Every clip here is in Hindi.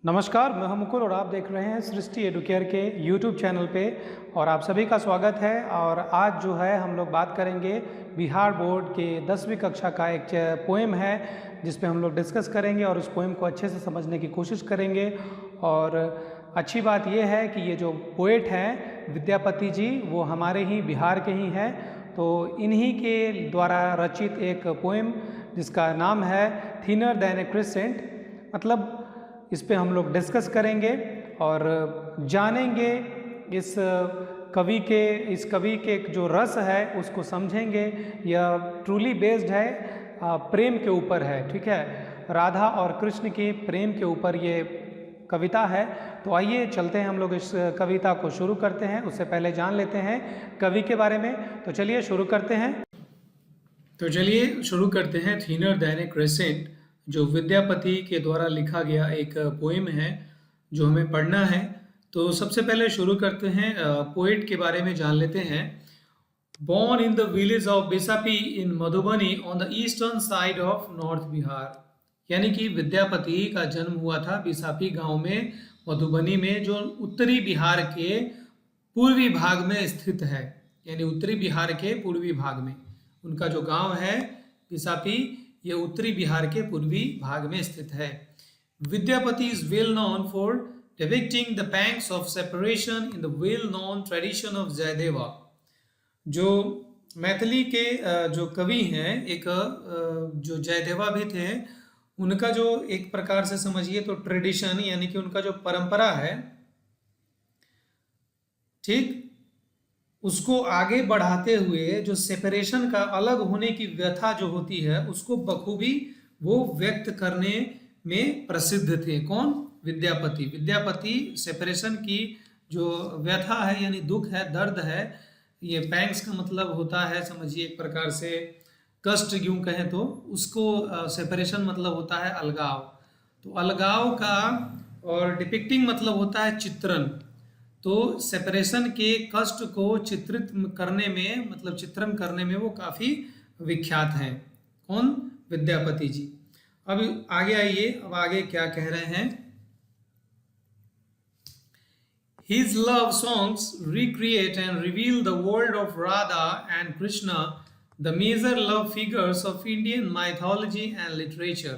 नमस्कार, मैं हूं मुकुल और आप देख रहे हैं सृष्टि एडुकेयर के यूट्यूब चैनल पे और आप सभी का स्वागत है। और आज जो है हम लोग बात करेंगे बिहार बोर्ड के 10वीं कक्षा का एक पोएम है जिस पे हम लोग डिस्कस करेंगे और उस पोएम को अच्छे से समझने की कोशिश करेंगे। और अच्छी बात यह है कि ये जो पोएट हैं विद्यापति जी वो हमारे ही बिहार के ही हैं, तो इन्हीं के द्वारा रचित एक पोएम जिसका नाम है थिनर दैन ए क्रिसेंट, मतलब इस पे हम लोग डिस्कस करेंगे और जानेंगे इस कवि के जो रस है उसको समझेंगे। यह ट्रूली बेस्ड है प्रेम के ऊपर है, ठीक है, राधा और कृष्ण के प्रेम के ऊपर ये कविता है। तो आइए चलते हैं, हम लोग इस कविता को शुरू करते हैं। उससे पहले जान लेते हैं कवि के बारे में, तो चलिए शुरू करते हैं। थिनर दैन ए क्रेसेंट जो विद्यापति के द्वारा लिखा गया एक पोएम है जो हमें पढ़ना है। तो सबसे पहले शुरू करते हैं, पोएट के बारे में जान लेते हैं। Born in the village of Besapi in Madhubani on the eastern side of North Bihar, यानी कि विद्यापति का जन्म हुआ था बिसापी गांव में, मधुबनी में, जो उत्तरी बिहार के पूर्वी भाग में स्थित है। यानी उत्तरी बिहार के पूर्वी भाग में उनका जो गांव है बिसापी, ये उत्तरी बिहार के पूर्वी भाग में स्थित है। Vidyapati is well known for depicting the pangs of separation in the well known tradition of Jayadeva. जो मैथिली के जो कवि हैं, एक जो जयदेवा भी थे, उनका जो एक प्रकार से समझिए तो ट्रेडिशन, यानी कि उनका जो परंपरा है, ठीक, उसको आगे बढ़ाते हुए जो सेपरेशन का, अलग होने की व्यथा जो होती है, उसको बखूबी वो व्यक्त करने में प्रसिद्ध थे। कौन? विद्यापति। विद्यापति सेपरेशन की जो व्यथा है, यानी दुख है, दर्द है, ये पैंग्स का मतलब होता है, समझिए एक प्रकार से कष्ट यूं कहें तो, उसको सेपरेशन मतलब होता है अलगाव। तो अलगाव का, और डिपिक्टिंग मतलब होता है चित्रण। तो सेपरेशन के कष्ट को चित्रित करने में, मतलब चित्रण करने में वो काफ़ी विख्यात हैं। कौन? विद्यापति जी। अब आगे आइए, अब आगे क्या कह रहे हैं। His love songs recreate and reveal the world of Radha and Krishna, the major love figures of Indian mythology and literature।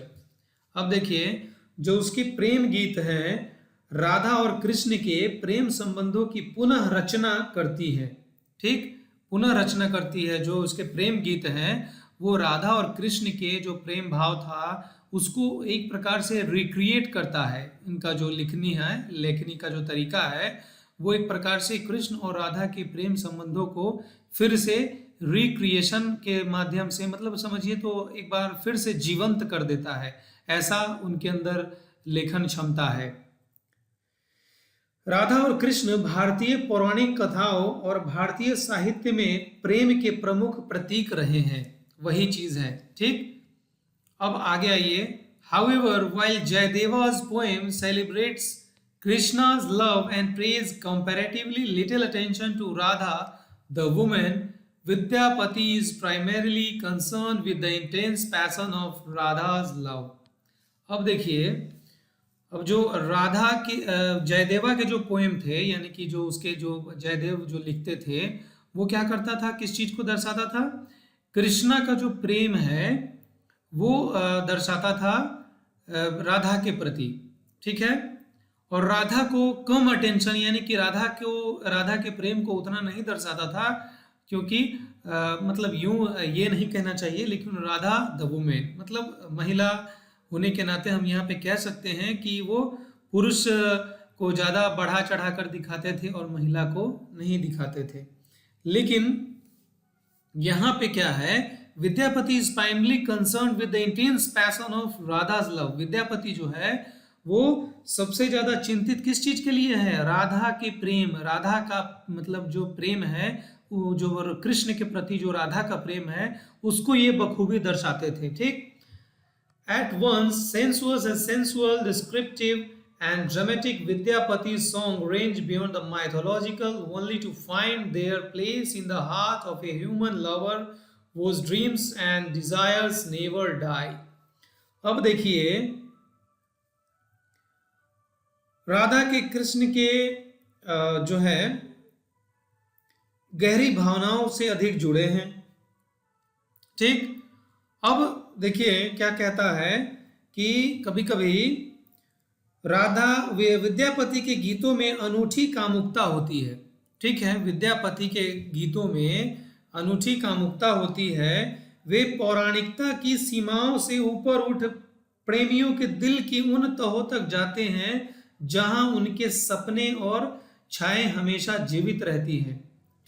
अब देखिए, जो उसके प्रेम गीत हैं, राधा और कृष्ण के प्रेम संबंधों की पुनः रचना करती है। ठीक, पुनः रचना करती है। जो उसके प्रेम गीत हैं वो राधा और कृष्ण के जो प्रेम भाव था उसको एक प्रकार से रिक्रिएट करता है। इनका जो लेखनी का जो तरीका है वो एक प्रकार से कृष्ण और राधा के प्रेम संबंधों को फिर से रिक्रिएशन के माध्यम से, मतलब समझिए तो एक बार फिर से जीवंत कर देता है। ऐसा उनके अंदर लेखन क्षमता है। राधा और कृष्ण भारतीय पौराणिक कथाओं और भारतीय साहित्य में प्रेम के प्रमुख प्रतीक रहे हैं, वही चीज है। ठीक, अब आगे आइए। However, while Jayadeva's poem celebrates Krishna's love and pays comparatively little attention to Radha, the woman, Vidyapati is primarily concerned with the intense passion of Radha's love। अब देखिए, अब जो राधा के जयदेवा के जो पोएम थे, यानी कि जो उसके जो जयदेव जो लिखते थे, वो क्या करता था, किस चीज को दर्शाता था? कृष्णा का जो प्रेम है वो दर्शाता था राधा के प्रति। ठीक है, और राधा को कम अटेंशन, यानी कि राधा के प्रेम को उतना नहीं दर्शाता था, क्योंकि मतलब यूं ये नहीं कहना चाहिए, लेकिन राधा द वुमेन, मतलब महिला होने के नाते हम यहाँ पे कह सकते हैं कि वो पुरुष को ज़्यादा बढ़ा चढ़ा कर दिखाते थे और महिला को नहीं दिखाते थे। लेकिन यहाँ पे क्या है, Vidyapati is primarily concern with the intense passion of Radha's love. Vidyapati जो है वो सबसे ज्यादा चिंतित किस चीज के लिए है? राधा के प्रेम। राधा का मतलब जो प्रेम है, वो जो कृष्ण के प्रति जो राधा का प्रेम है, उसको ये बखूबी दर्शाते थे। ठीक, at once sensual, descriptive and dramatic, Vidyapati's song range beyond the mythological, only to find their place in the heart of a human lover whose dreams and desires never die। अब देखिए, राधा के कृष्ण के जो है गहरी भावनाओं से अधिक जुड़े हैं। ठीक, अब देखिए क्या कहता है कि कभी कभी राधा विद्यापति के गीतों में अनूठी कामुकता होती है। ठीक है, विद्यापति के गीतों में अनूठी कामुकता होती है। वे पौराणिकता की सीमाओं से ऊपर उठ प्रेमियों के दिल की उन तहों तक जाते हैं जहां उनके सपने और छाएं हमेशा जीवित रहती हैं।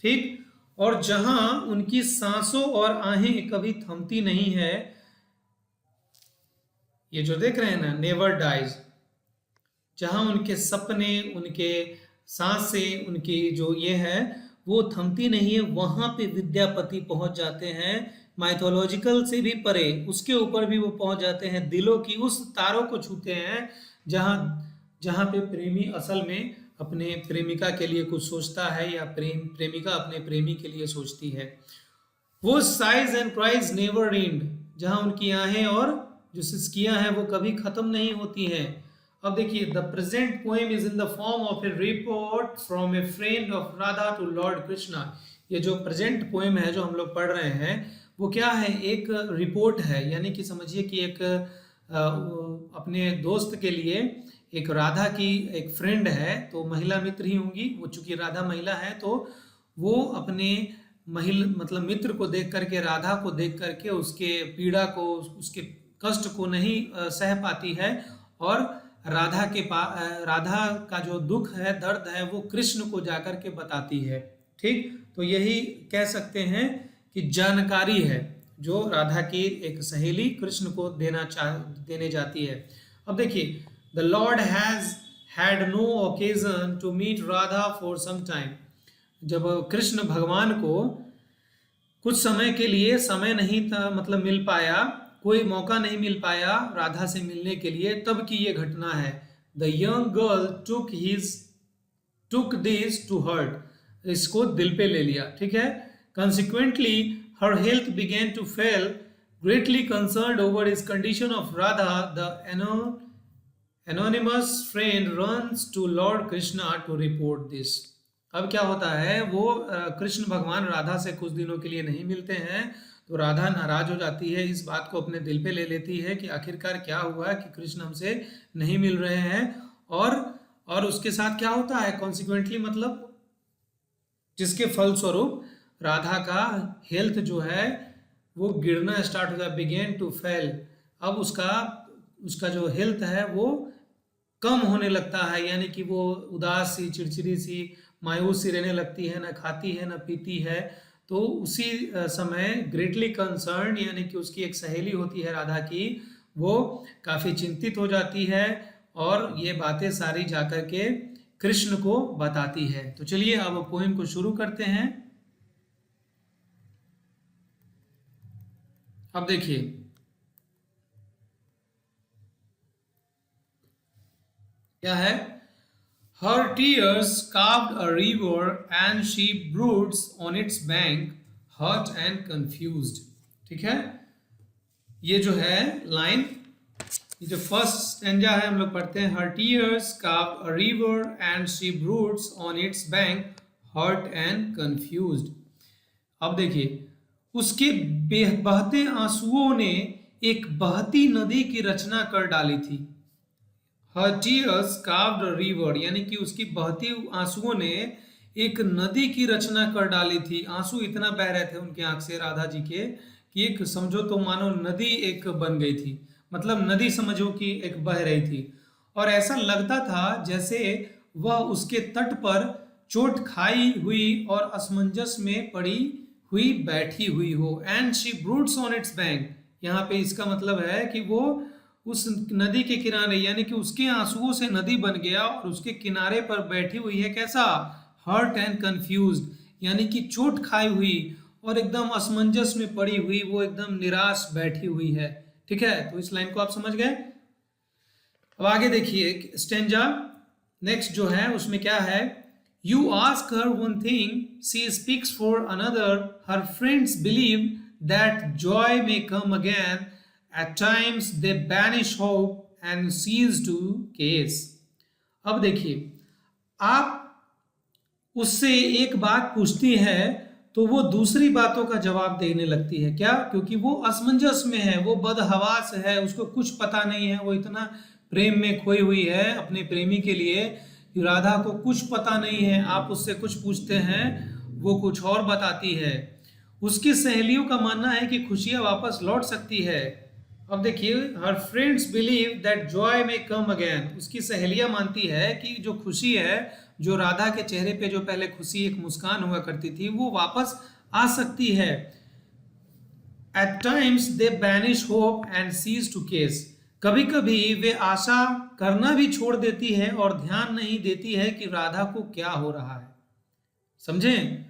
ठीक, और जहां उनकी सांसों और आहें कभी थमती नहीं है। ये जो देख रहे हैं ना, नेवर डाइज, जहां उनके सपने, उनके सांसें, उनकी जो ये है वो थमती नहीं है, वहां पे विद्यापति पहुंच जाते हैं। माइथोलॉजिकल से भी परे, उसके ऊपर भी वो पहुंच जाते हैं, दिलों की उस तारों को छूते हैं जहां जहां पे प्रेमी असल में अपने प्रेमिका के लिए कुछ सोचता है या प्रेमिका अपने प्रेमी के लिए सोचती है। वो size and cries never and, जहां उनकी आहें और जो सिसकियां हैं वो कभी खत्म नहीं होती हैं। अब देखिए, the present poem is in the form of a report from a friend of Radha to lord Krishna. ये जो प्रेजेंट पोएम है जो हम लोग पढ़ रहे हैं वो क्या है, एक रिपोर्ट है, यानी कि समझिए कि एक अपने दोस्त के लिए, एक राधा की एक फ्रेंड है तो महिला मित्र ही होंगी वो, चूंकि राधा महिला है तो वो अपने महिला मतलब मित्र को देख करके, राधा को देख करके उसके पीड़ा को, उसके कष्ट को नहीं सह पाती है और राधा का जो दुख है, दर्द है, वो कृष्ण को जाकर के बताती है। ठीक, तो यही कह सकते हैं कि जानकारी है जो राधा की एक सहेली कृष्ण को देने जाती है। अब देखिए, the lord has had no occasion to meet Radha for some time. जब कृष्ण भगवान को कुछ समय के लिए समय नहीं था, मतलब मिल पाया, कोई मौका नहीं मिल पाया राधा से मिलने के लिए, तब की ये घटना है। The young girl took this to heart, इसको दिल पे ले लिया। ठीक है, consequently her health began to fail. Greatly concerned over his condition of Radha, the anonymous friend runs to Lord Krishna to report this. अब क्या होता है, वो कृष्ण भगवान राधा से कुछ दिनों के लिए नहीं मिलते हैं तो राधा नाराज हो जाती है, इस बात को अपने दिल पे ले लेती है कि आखिरकार क्या हुआ कि कृष्ण हमसे नहीं मिल रहे हैं। और उसके साथ क्या होता है, कॉन्सिक्वेंटली मतलब जिसके फलस्वरूप राधा का हेल्थ जो है वो गिरना स्टार्ट होता है, बिगेन टू फेल। अब उसका जो हेल्थ है वो कम होने लगता है, यानी कि वो उदास सी, चिड़चिड़ी सी, मायूस सी रहने लगती है, ना खाती है ना पीती है। तो उसी समय ग्रेटली कंसर्न, यानी कि उसकी एक सहेली होती है राधा की, वो काफ़ी चिंतित हो जाती है और ये बातें सारी जाकर के कृष्ण को बताती है। तो चलिए अब पोएम को शुरू करते हैं। अब देखिए, क्या है, Her tears carved a river and she broods on its bank, hurt and confused. ठीक है, ये जो है लाइन, ये जो फर्स्ट स्टैंजा है हम लोग पढ़ते हैं, Her tears carved a river and she broods on its bank, hurt and confused. अब देखिए, उसके बहते आंसुओं ने एक बहती नदी की रचना कर डाली थी। Her tears carved a river, यानी कि उसकी बहती आंसुओं ने एक नदी की रचना कर डाली थी। आंसू इतना बह रहे थे उनके आंख से राधा जी के कि एक समझो तो मानो नदी एक बन गई थी, मतलब नदी समझो कि एक बह रही थी और ऐसा लगता था जैसे वह उसके तट पर चोट खाई हुई और असमंजस में पड़ी हुई बैठी हुई हो। And she breeds on it's bank, यहाँ पे इसका मतलब है कि वो उस नदी के किनारे, यानी कि उसके आंसुओं से नदी बन गया और उसके किनारे पर बैठी हुई है। कैसा, हर्ट एंड कंफ्यूज्ड, यानी कि चोट खाई हुई और एकदम असमंजस में पड़ी हुई, वो एकदम निराश बैठी हुई है। ठीक है, तो इस लाइन को आप समझ गए। अब आगे देखिए स्टेंजा नेक्स्ट जो है उसमें क्या है, You ask her one thing, she speaks for another. Her friends believe that joy may come again. At times they banish hope and cease to case. अब देखिए, आप उससे एक बात पूछती है तो वो दूसरी बातों का जवाब देने लगती है। क्या? क्योंकि वो असमंजस में है, वो बदहवास है, उसको कुछ पता नहीं है, वो इतना प्रेम में खोई हुई है अपने प्रेमी के लिए कि राधा को कुछ पता नहीं है। आप उससे कुछ पूछते हैं, वो कुछ और बताती है। उसकी सहेलियों का मानना है कि खुशियां वापस लौट सकती है। अब देखिए, हर फ्रेंड्स बिलीव दैट जॉय में कम अगेन। उसकी सहेलियां मानती है कि जो खुशी है, जो राधा के चेहरे पे जो पहले खुशी, एक मुस्कान हुआ करती थी, वो वापस आ सकती है। At times they banish hope and cease to case. कभी कभी वे आशा करना भी छोड़ देती है और ध्यान नहीं देती है कि राधा को क्या हो रहा है। समझें?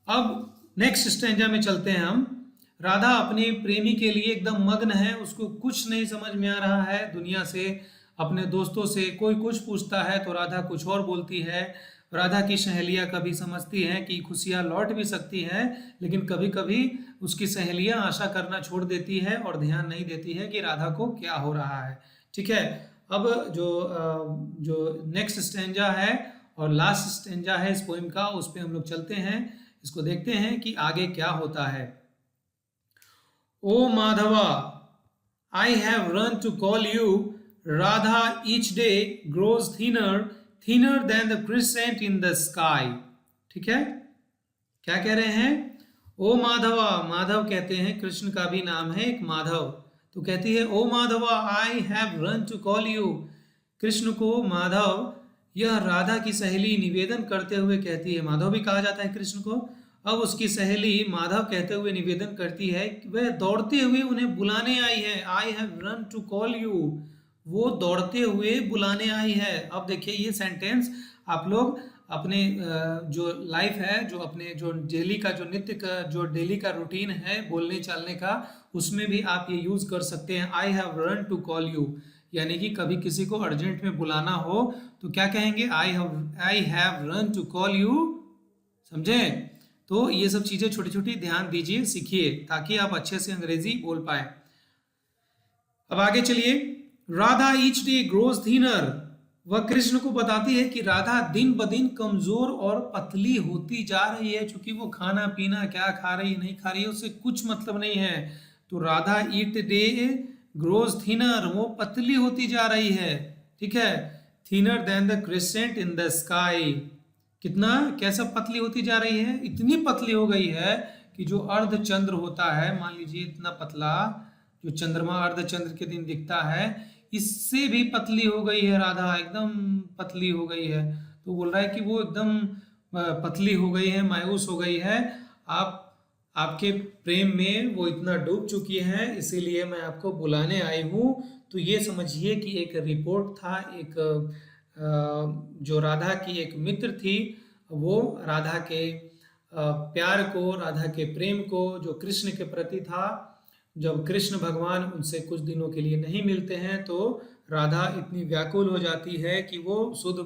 अब नेक्स्ट स्टैंजा में चलते हैं हम। राधा अपने प्रेमी के लिए एकदम मग्न है, उसको कुछ नहीं समझ में आ रहा है दुनिया से, अपने दोस्तों से कोई कुछ पूछता है तो राधा कुछ और बोलती है। राधा की सहेलियां कभी समझती हैं कि खुशियां लौट भी सकती हैं, लेकिन कभी कभी उसकी सहेलियां आशा करना छोड़ देती है और ध्यान नहीं देती है कि राधा को क्या हो रहा है। ठीक है, अब जो नेक्स्ट स्टैंजा है और लास्ट स्टैंजा है इस पोएम का, उस पे हम लोग चलते हैं। इसको देखते हैं कि आगे क्या होता है। O Madhava, I have run to call you. Radha each day grows thinner, thinner than the crescent in the sky. ठीक है, क्या कह रहे हैं? ओ माधवा, माधव कहते हैं, कृष्ण का भी नाम है एक माधव। तो कहती है, O Madhava, I have run to call you. Krishna को माधव, यह राधा की सहेली निवेदन करते हुए कहती है। माधव भी कहा जाता है कृष्ण को। अब उसकी सहेली माधव कहते हुए निवेदन करती है कि वह दौड़ते हुए उन्हें बुलाने आई है। I have run to call you, वो दौड़ते हुए बुलाने आई है। अब देखिए, ये सेंटेंस आप लोग अपने जो लाइफ है, जो अपने जो डेली का जो नित्य का जो डेली का रूटीन है बोलने चालने का, उसमें भी आप ये यूज कर सकते हैं। I have run to call you, यानी कि कभी किसी को अर्जेंट में बुलाना हो तो क्या कहेंगे? I have run to call you. समझे? तो ये सब चीजें छोटी छोटी ध्यान दीजिए, सीखिए, ताकि आप अच्छे से अंग्रेजी बोल पाए। अब आगे चलिए। Radha each day grows thinner. वह कृष्ण को बताती है कि राधा दिन ब दिन कमजोर और पतली होती जा रही है। चूंकि वो खाना पीना क्या खा रही है नहीं खा रही है उससे कुछ मतलब नहीं है। तो Radha each day grows thinner, वो पतली होती जा रही है। ठीक है, thinner than the crescent in the sky. कितना, कैसा पतली होती जा रही है? इतनी पतली हो गई है कि जो अर्ध चंद्र होता है, मान लीजिए इतना पतला, जो चंद्रमा अर्ध चंद्र के दिन दिखता है, इससे भी पतली हो गई है राधा, एकदम पतली हो गई है। तो बोल रहा है कि वो एकदम पतली हो गई है, मायूस हो गई है। आपके प्रेम में वो इतना डूब चुकी है, इसीलिए मैं आपको बुलाने आई हूँ। तो ये समझिए कि एक रिपोर्ट था, एक जो राधा की एक मित्र थी, वो राधा के प्यार को, राधा के प्रेम को जो कृष्ण के प्रति था, जब कृष्ण भगवान उनसे कुछ दिनों के लिए नहीं मिलते हैं तो राधा इतनी व्याकुल हो जाती है कि वो शुद्ध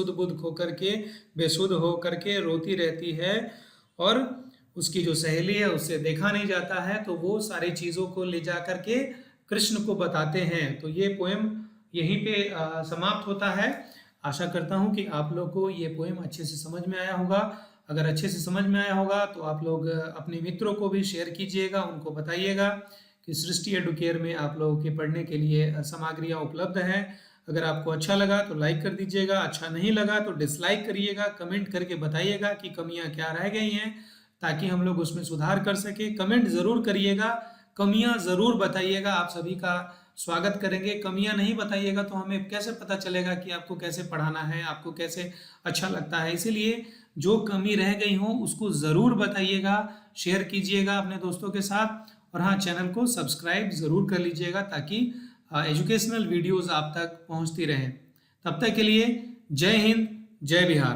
बुद्ध खोकर के, बेसुध होकर के रोती रहती है। और उसकी जो सहेली है उससे देखा नहीं जाता है, तो वो सारी चीज़ों को ले जा कर के कृष्ण को बताते हैं। तो ये पोएम यहीं पे समाप्त होता है। आशा करता हूँ कि आप लोग को ये पोएम अच्छे से समझ में आया होगा। अगर अच्छे से समझ में आया होगा तो आप लोग अपने मित्रों को भी शेयर कीजिएगा, उनको बताइएगा कि सृष्टि एडुकेयर में आप लोगों के पढ़ने के लिए सामग्रियाँ उपलब्ध हैं। अगर आपको अच्छा लगा तो लाइक कर दीजिएगा, अच्छा नहीं लगा तो डिसलाइक करिएगा, कमेंट करके बताइएगा कि कमियाँ क्या रह गई हैं, ताकि हम लोग उसमें सुधार कर सके। कमेंट ज़रूर करिएगा, कमियाँ ज़रूर बताइएगा, आप सभी का स्वागत करेंगे। कमियां नहीं बताइएगा तो हमें कैसे पता चलेगा कि आपको कैसे पढ़ाना है, आपको कैसे अच्छा लगता है। इसीलिए जो कमी रह गई हो उसको ज़रूर बताइएगा, शेयर कीजिएगा अपने दोस्तों के साथ, और हाँ, चैनल को सब्सक्राइब ज़रूर कर लीजिएगा ताकि एजुकेशनल वीडियोज़ आप तक पहुँचती रहें। तब तक के लिए जय हिंद, जय बिहार।